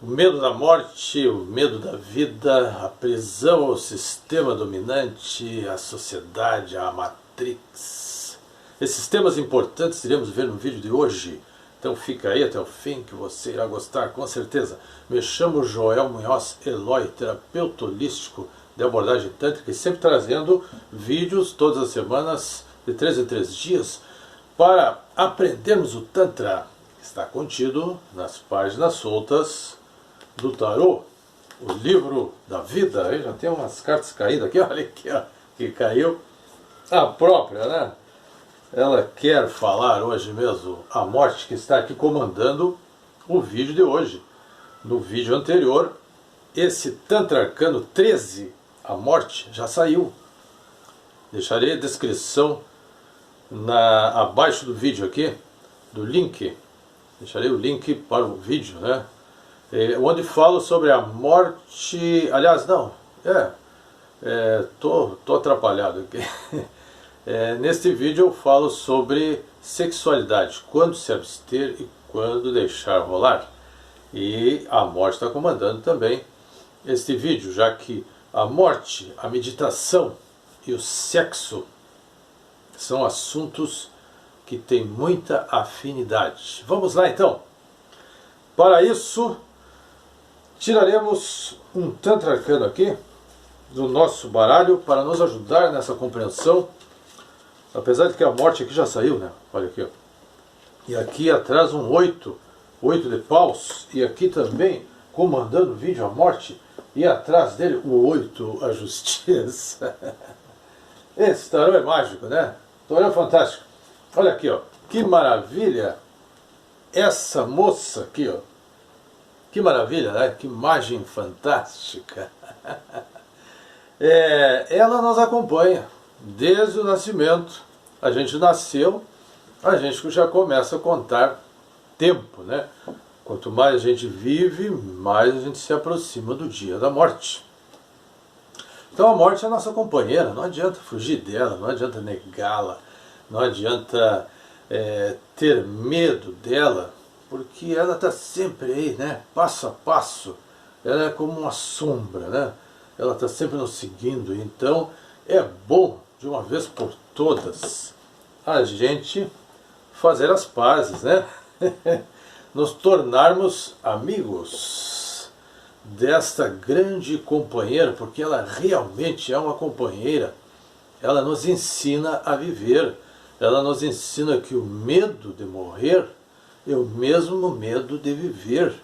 O medo da morte, o medo da vida, a prisão ao sistema dominante, a sociedade, a Matrix. Esses temas importantes iremos ver no vídeo de hoje. Então fica aí até o fim que você irá gostar, com certeza. Me chamo Joel Munhoz Eloy, terapeuta holístico de abordagem tântrica, e sempre trazendo vídeos todas as semanas, de 3 em 3 dias, para aprendermos o Tantra, que está contido nas páginas soltas do tarô, o livro da vida. Aí já tem umas cartas caídas aqui, olha aqui, ó, que caiu a própria, né? Ela quer falar hoje mesmo, a morte, que está aqui comandando o vídeo de hoje. No vídeo anterior, esse Tantra Arcano 13, a morte, já saiu. Deixarei a descrição abaixo do vídeo aqui, do link. Deixarei o link para o vídeo, né? Onde falo sobre a morte. Aliás, não, tô atrapalhado aqui. Neste vídeo eu falo sobre sexualidade, quando se abster e quando deixar rolar. E a morte está comandando também este vídeo, já que a morte, a meditação e o sexo são assuntos que têm muita afinidade. Vamos lá então. Para isso, tiraremos um Tantra Arcano aqui do nosso baralho para nos ajudar nessa compreensão. Apesar de que a morte aqui já saiu, né? Olha aqui, ó. E aqui atrás um 8 de paus, e aqui também comandando o vídeo a morte, e atrás dele o 8, a justiça. Esse tarô é mágico, né? Tarô é fantástico. Olha aqui, ó. Que maravilha essa moça aqui, ó. Que maravilha, né? Que imagem fantástica. Ela nos acompanha desde o nascimento. A gente nasceu, a gente já começa a contar tempo, né? Quanto mais a gente vive, mais a gente se aproxima do dia da morte. Então a morte é a nossa companheira, não adianta fugir dela, não adianta negá-la, não adianta ter medo dela, porque ela está sempre aí, né? Passo a passo. Ela é como uma sombra, né? Ela está sempre nos seguindo. Então é bom, de uma vez por todas, a gente fazer as pazes, né? Nos tornarmos amigos desta grande companheira, porque ela realmente é uma companheira. Ela nos ensina a viver. Ela nos ensina que o medo de morrer é o mesmo medo de viver.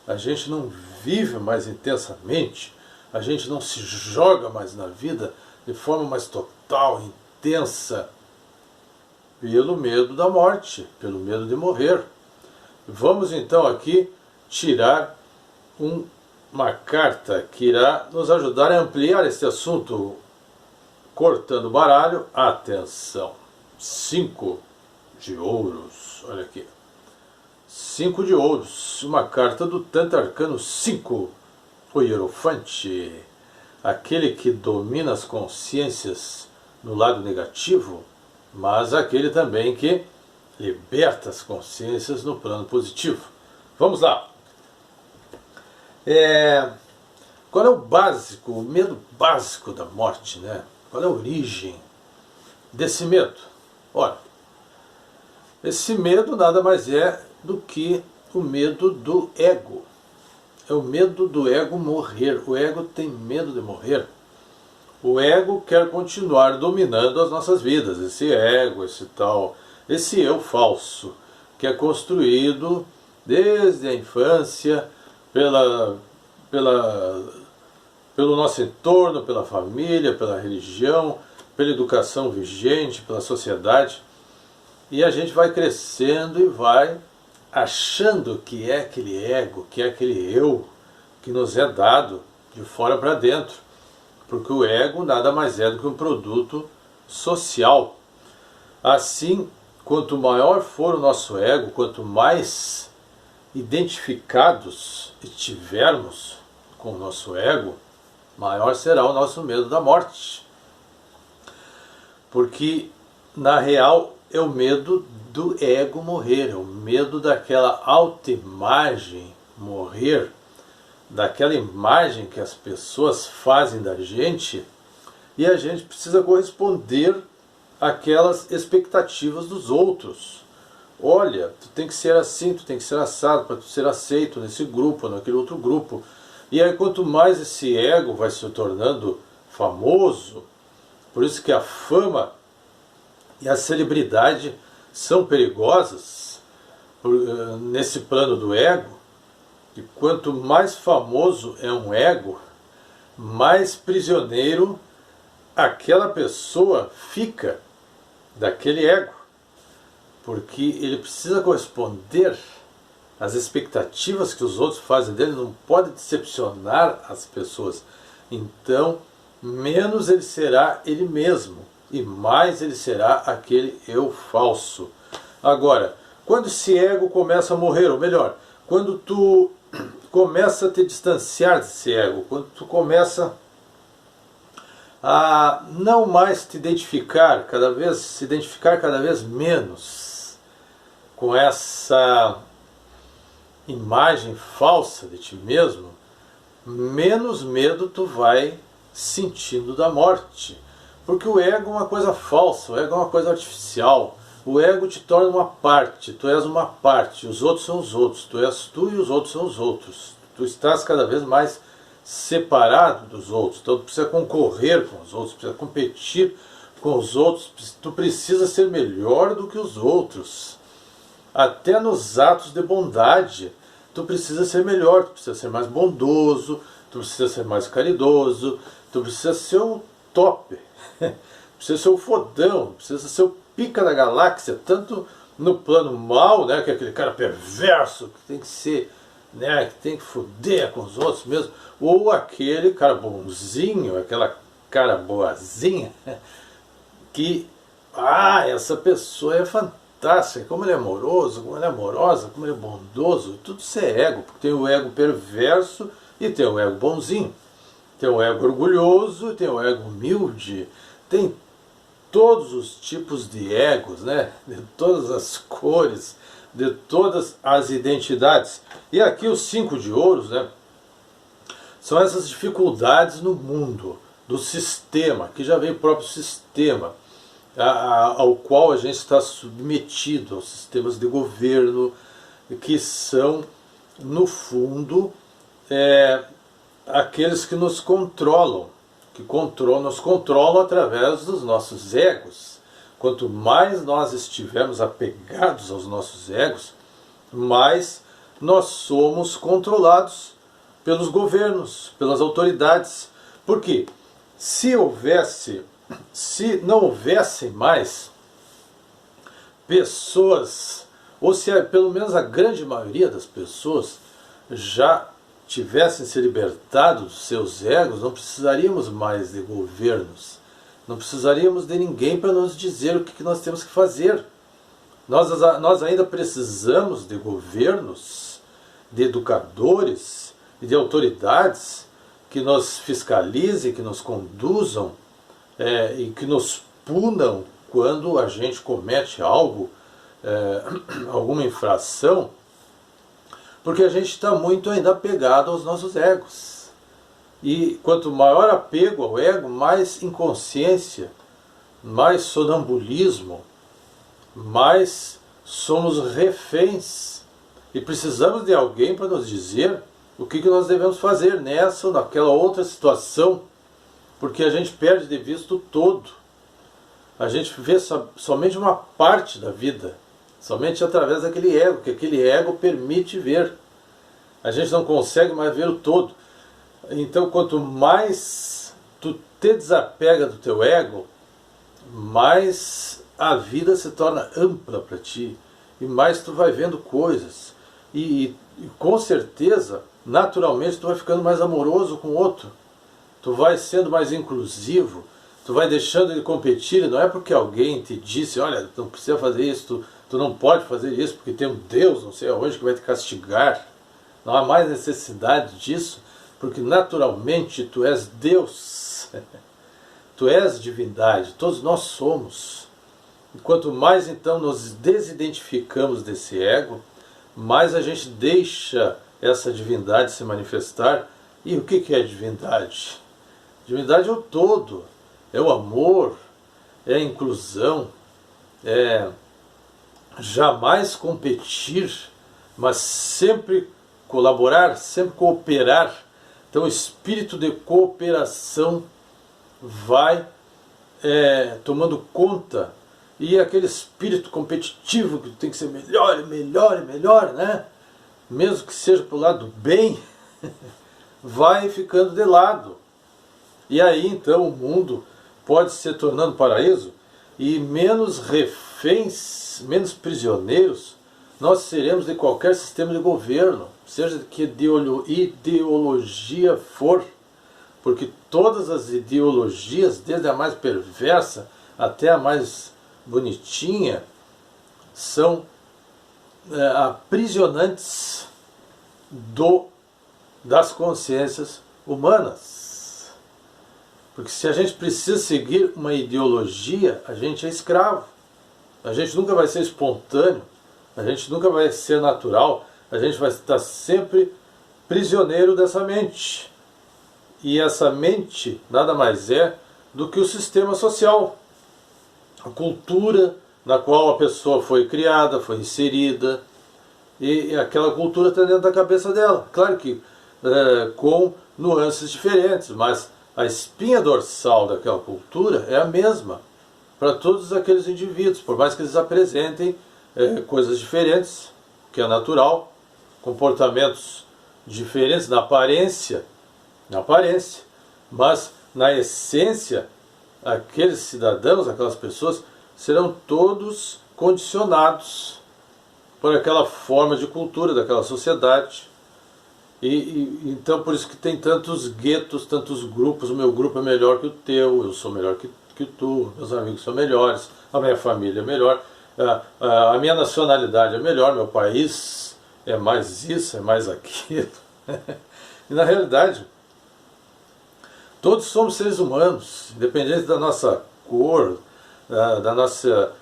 A gente não vive mais intensamente, a gente não se joga mais na vida de forma mais total, intensa, pelo medo da morte, pelo medo de morrer. Vamos então aqui tirar uma carta que irá nos ajudar a ampliar este assunto, cortando o baralho. Atenção! 5 de ouros, olha aqui. 5 de ouros, uma carta do Tantra Arcano 5, o Hierofante, aquele que domina as consciências no lado negativo, mas aquele também que liberta as consciências no plano positivo. Vamos lá. Qual é o básico, o medo básico da morte, né? Qual é a origem desse medo? Ora, esse medo nada mais é do que o medo do ego. É o medo do ego morrer. O ego tem medo de morrer. O ego quer continuar dominando as nossas vidas. Esse ego, esse eu falso, que é construído desde a infância, pelo nosso entorno, pela família, pela religião, pela educação vigente, pela sociedade. E a gente vai crescendo e vai achando que é aquele ego, que é aquele eu que nos é dado de fora para dentro. Porque o ego nada mais é do que um produto social. Assim, quanto maior for o nosso ego, quanto mais identificados estivermos com o nosso ego, maior será o nosso medo da morte. Porque, na real, é o medo do ego morrer, é o medo daquela autoimagem morrer, daquela imagem que as pessoas fazem da gente, e a gente precisa corresponder àquelas expectativas dos outros. Olha, tu tem que ser assim, tu tem que ser assado para tu ser aceito nesse grupo, naquele outro grupo. E aí quanto mais esse ego vai se tornando famoso, por isso que a fama e a celebridade são perigosas nesse plano do ego. E quanto mais famoso é um ego, mais prisioneiro aquela pessoa fica daquele ego, porque ele precisa corresponder às expectativas que os outros fazem dele, não pode decepcionar as pessoas. Então, menos ele será ele mesmo, e mais ele será aquele eu falso. Agora, quando esse ego começa a morrer, ou melhor, quando tu começa a te distanciar desse ego, quando tu começa a não mais te identificar, se identificar cada vez menos com essa imagem falsa de ti mesmo, menos medo tu vai sentindo da morte. Porque o ego é uma coisa falsa, o ego é uma coisa artificial. O ego te torna uma parte, tu és uma parte, os outros são os outros, tu és tu e os outros são os outros. Tu estás cada vez mais separado dos outros, então tu precisa concorrer com os outros, precisa competir com os outros, tu precisa ser melhor do que os outros. Até nos atos de bondade, tu precisa ser melhor, tu precisa ser mais bondoso, tu precisa ser mais caridoso, tu precisa ser o top, precisa ser o fodão, precisa ser o pica da galáxia, tanto no plano mal, né, que é aquele cara perverso, que tem que ser, né, que tem que foder com os outros mesmo, ou aquele cara bonzinho, aquela cara boazinha, que, essa pessoa é fantástica, como ele é amoroso, como ele é amorosa, como ele é bondoso, tudo isso é ego, porque tem o ego perverso e tem o ego bonzinho, tem o ego orgulhoso e tem o ego humilde, tem todos os tipos de egos, né? De todas as cores, de todas as identidades. E aqui os 5 de ouros, né? São essas dificuldades no mundo, do sistema, que já vem o próprio sistema, ao qual a gente está submetido, aos sistemas de governo, que são, no fundo, aqueles que nos controlam, nos controlam através dos nossos egos. Quanto mais nós estivermos apegados aos nossos egos, mais nós somos controlados pelos governos, pelas autoridades. Porque se não houvessem mais pessoas, ou se pelo menos a grande maioria das pessoas já tivessem se libertado dos seus egos, não precisaríamos mais de governos, não precisaríamos de ninguém para nos dizer o que nós temos que fazer. Nós ainda precisamos de governos, de educadores e de autoridades que nos fiscalizem, que nos conduzam e que nos punam quando a gente comete algo, alguma infração, porque a gente está muito ainda apegado aos nossos egos. E quanto maior apego ao ego, mais inconsciência, mais sonambulismo, mais somos reféns. E precisamos de alguém para nos dizer o que nós devemos fazer nessa ou naquela outra situação, porque a gente perde de vista o todo. A gente vê somente uma parte da vida, somente através daquele ego, que aquele ego permite ver. A gente não consegue mais ver o todo. Então, quanto mais tu te desapega do teu ego, mais a vida se torna ampla para ti, e mais tu vai vendo coisas. E com certeza, naturalmente, tu vai ficando mais amoroso com o outro. Tu vai sendo mais inclusivo, tu vai deixando de competir, e não é porque alguém te disse, olha, tu não precisa fazer isso, tu não pode fazer isso, porque tem um Deus, não sei aonde, que vai te castigar. Não há mais necessidade disso, porque naturalmente tu és Deus, tu és divindade, todos nós somos. E quanto mais então nos desidentificamos desse ego, mais a gente deixa essa divindade se manifestar. E o que é divindade? Divindade é o todo, é o amor, é a inclusão, é jamais competir, mas sempre colaborar, sempre cooperar. Então o espírito de cooperação vai tomando conta, e aquele espírito competitivo que tem que ser melhor e melhor e melhor, né? Mesmo que seja para o lado do bem, vai ficando de lado. E aí então o mundo pode se tornando paraíso, e menos reféns, menos prisioneiros nós seremos de qualquer sistema de governo, seja de que ideologia for, porque todas as ideologias, desde a mais perversa até a mais bonitinha, são aprisionantes das consciências humanas. Porque se a gente precisa seguir uma ideologia, a gente é escravo. A gente nunca vai ser espontâneo, a gente nunca vai ser natural, a gente vai estar sempre prisioneiro dessa mente. E essa mente nada mais é do que o sistema social, a cultura na qual a pessoa foi criada, foi inserida, e aquela cultura está dentro da cabeça dela. Claro que com nuances diferentes, mas a espinha dorsal daquela cultura é a mesma para todos aqueles indivíduos, por mais que eles apresentem coisas diferentes, que é natural, comportamentos diferentes na aparência, mas na essência, aqueles cidadãos, aquelas pessoas, serão todos condicionados por aquela forma de cultura daquela sociedade. Então por isso que tem tantos guetos, tantos grupos. O meu grupo é melhor que o teu, eu sou melhor que tu, meus amigos são melhores, a minha família é melhor, a minha nacionalidade é melhor, meu país é mais isso, é mais aquilo. E na realidade, todos somos seres humanos, independente da nossa cor, da nossa,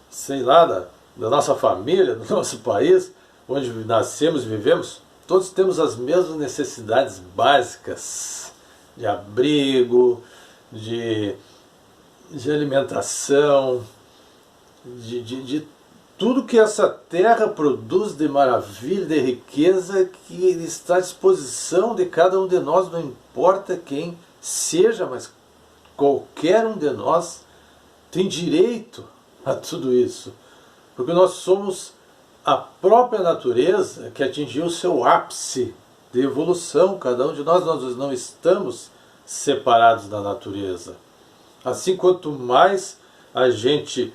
sei lá, da nossa família, do nosso país, onde nascemos e vivemos. Todos temos as mesmas necessidades básicas de abrigo, de alimentação, de tudo que essa terra produz de maravilha, de riqueza, que está à disposição de cada um de nós, não importa quem seja, mas qualquer um de nós tem direito a tudo isso, porque nós somos a própria natureza que atingiu o seu ápice de evolução. Cada um de nós não estamos separados da natureza. Assim, quanto mais a gente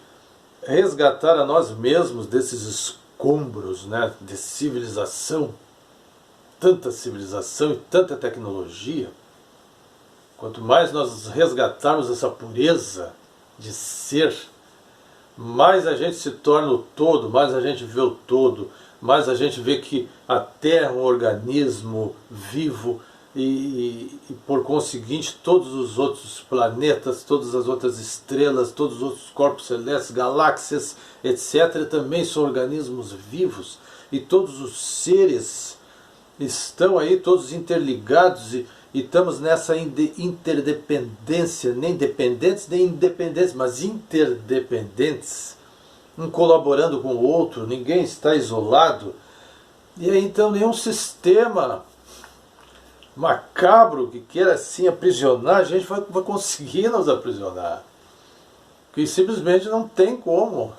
resgatar a nós mesmos desses escombros, né, de civilização, tanta civilização e tanta tecnologia, quanto mais nós resgatarmos essa pureza de ser, mais a gente se torna o todo, mais a gente vê o todo, mais a gente vê que a Terra é um organismo vivo e por conseguinte todos os outros planetas, todas as outras estrelas, todos os outros corpos celestes, galáxias, etc., também são organismos vivos, e todos os seres estão aí todos interligados, e estamos nessa interdependência, nem dependentes nem independentes, mas interdependentes, um colaborando com o outro, ninguém está isolado. E aí então nenhum sistema macabro que queira assim aprisionar a gente vai conseguir nos aprisionar, porque simplesmente não tem como,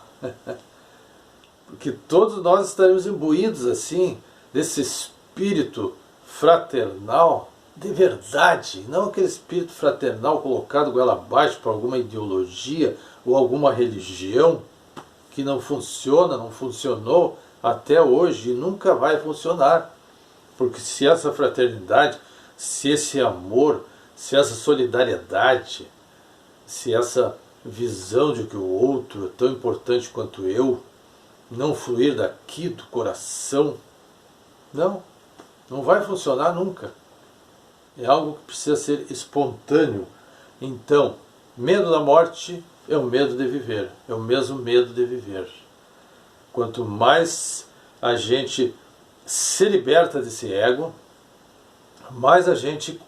porque todos nós estaremos imbuídos assim desse espírito fraternal de verdade, não aquele espírito fraternal colocado goela abaixo por alguma ideologia ou alguma religião que não funciona, não funcionou até hoje e nunca vai funcionar. Porque se essa fraternidade, se esse amor, se essa solidariedade, se essa visão de que o outro é tão importante quanto eu, não fluir daqui do coração, não vai funcionar nunca. É algo que precisa ser espontâneo. Então, medo da morte é o medo de viver, é o mesmo medo de viver. Quanto mais a gente se liberta desse ego, mais a gente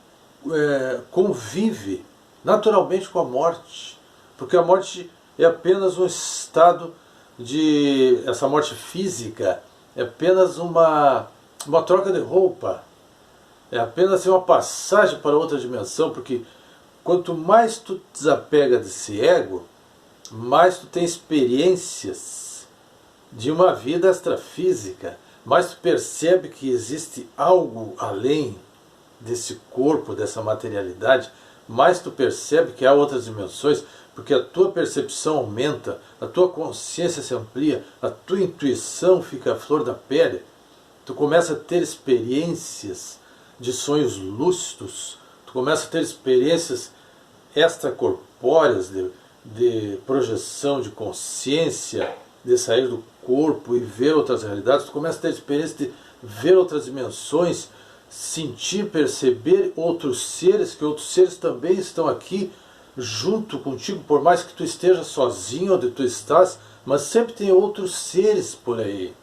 convive naturalmente com a morte, porque a morte é apenas um estado de... essa morte física é apenas uma troca de roupa, é apenas uma passagem para outra dimensão, porque quanto mais tu desapega desse ego, mais tu tem experiências de uma vida extrafísica, mais tu percebe que existe algo além desse corpo, dessa materialidade, mais tu percebe que há outras dimensões, porque a tua percepção aumenta, a tua consciência se amplia, a tua intuição fica à flor da pele, tu começa a ter experiências de sonhos lúcidos, tu começa a ter experiências extracorpóreas de projeção de consciência, de sair do corpo e ver outras realidades, tu começa a ter experiência de ver outras dimensões, sentir, perceber outros seres, que outros seres também estão aqui junto contigo, por mais que tu esteja sozinho onde tu estás, mas sempre tem outros seres por aí.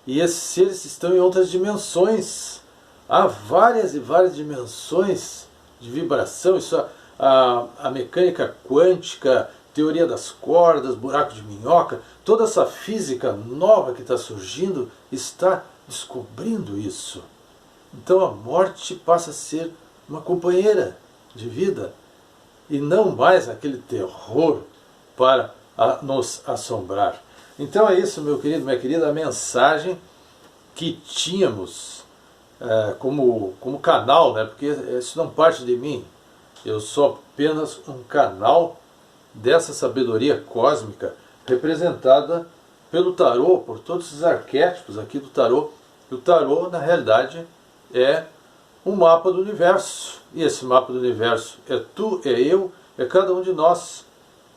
E esses seres estão em outras dimensões. Há várias e várias dimensões de vibração. Isso, a mecânica quântica, teoria das cordas, buraco de minhoca, toda essa física nova que está surgindo está descobrindo isso. Então a morte passa a ser uma companheira de vida e não mais aquele terror para nos assombrar. Então é isso, meu querido, minha querida, a mensagem que tínhamos como canal, né? Porque isso não parte de mim, eu sou apenas um canal dessa sabedoria cósmica representada pelo tarô, por todos esses arquétipos aqui do tarô. E o tarô, na realidade, é um mapa do universo. E esse mapa do universo é tu, é eu, é cada um de nós.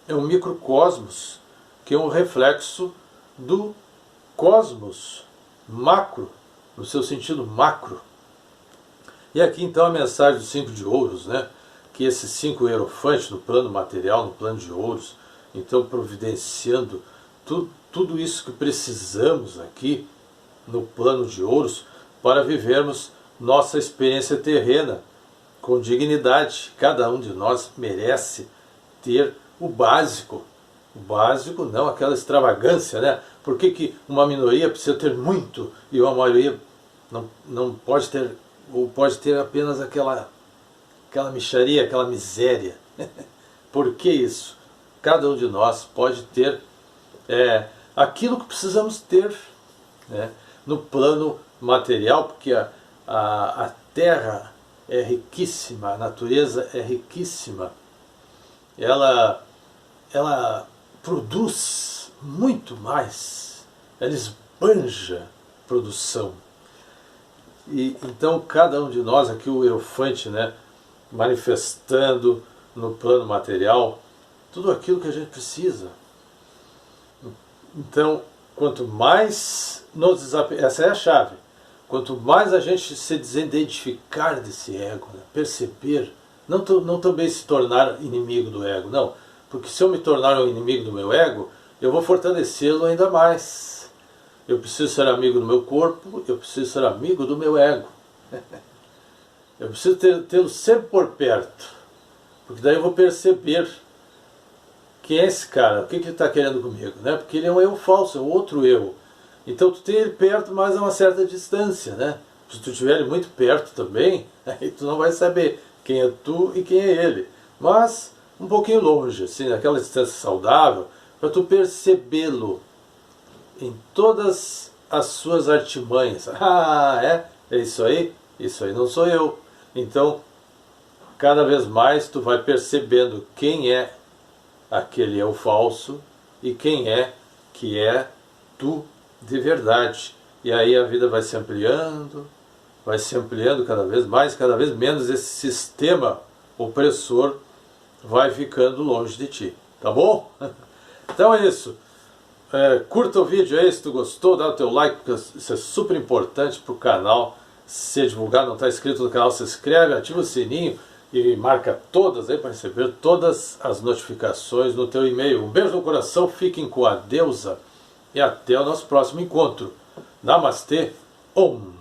É um microcosmos, que é um reflexo do cosmos macro, no seu sentido macro. E aqui então a mensagem dos 5 de ouros, né? Que esses 5 hierofantes no plano material, no plano de ouros, então providenciando tudo isso que precisamos aqui no plano de ouros para vivermos nossa experiência terrena com dignidade. Cada um de nós merece ter o básico. O básico, não aquela extravagância, né? Por que uma minoria precisa ter muito e uma maioria não pode ter, ou pode ter apenas aquela mixaria, aquela miséria? Por que isso? Cada um de nós pode ter aquilo que precisamos ter, né? No plano material, porque a terra é riquíssima, a natureza é riquíssima, ela produz muito mais, ela esbanja produção. E então cada um de nós, aqui o hierofante, né, manifestando no plano material tudo aquilo que a gente precisa. Então, quanto mais nos desapegar, essa é a chave, quanto mais a gente se desidentificar desse ego, né, perceber, não também se tornar inimigo do ego, não, porque se eu me tornar um inimigo do meu ego, eu vou fortalecê-lo ainda mais. Eu preciso ser amigo do meu corpo, eu preciso ser amigo do meu ego. Eu preciso tê-lo sempre por perto, porque daí eu vou perceber quem é esse cara, o que ele está querendo comigo, né? Porque ele é um eu falso, é um outro eu. Então tu tem ele perto, mas a uma certa distância, né? Se tu estiver muito perto também, aí tu não vai saber quem é tu e quem é ele. Mas um pouquinho longe, assim, naquela distância saudável, para tu percebê-lo em todas as suas artimanhas. Ah, é isso aí? Isso aí não sou eu. Então, cada vez mais tu vai percebendo quem é aquele eu falso e quem é que é tu de verdade. E aí a vida vai se ampliando cada vez mais, cada vez menos esse sistema opressor vai ficando longe de ti. Tá bom? Então é isso. Curta o vídeo aí se tu gostou, dá o teu like, porque isso é super importante para o canal ser divulgado. Não está inscrito no canal, se inscreve, ativa o sininho e marca todas aí para receber todas as notificações no teu e-mail. Um beijo no coração, fiquem com a deusa e até o nosso próximo encontro. Namastê! Om.